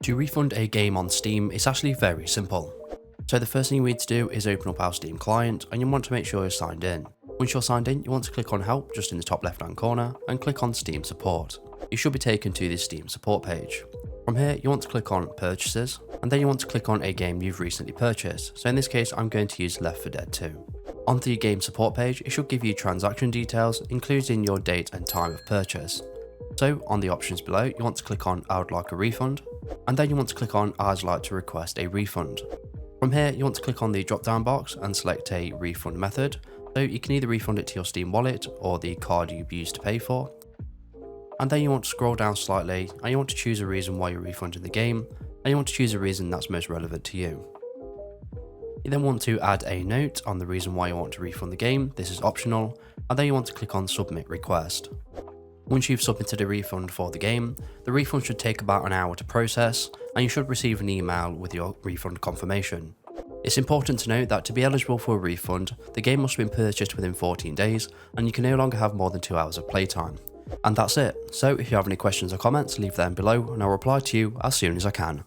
To refund a game on Steam, it's actually very simple. So the first thing you need to do is open up our Steam client, and you want to make sure you're signed in. Once you're signed in, you want to click on Help just in the top left hand corner and click on Steam Support. You should be taken to this Steam Support page. From here, you want to click on Purchases, and then you want to click on a game you've recently purchased. So in this case, I'm going to use Left 4 Dead 2. Onto your game support page, it should give you transaction details, including your date and time of purchase. So on the options below, you want to click on I would like a refund, and then you want to click on I'd like to request a refund. From here, you want to click on the drop down box and select a refund method. So you can either refund it to your Steam wallet or the card you've used to pay for. And then you want to scroll down slightly and you want to choose a reason why you're refunding the game, and you want to choose a reason that's most relevant to you. You then want to add a note on the reason why you want to refund the game. This is optional, and then you want to click on Submit Request. Once you've submitted a refund for the game, the refund should take about an hour to process, and you should receive an email with your refund confirmation. It's important to note that to be eligible for a refund, the game must have been purchased within 14 days, and you can no longer have more than 2 hours of playtime. And that's it. So if you have any questions or comments, leave them below and I'll reply to you as soon as I can.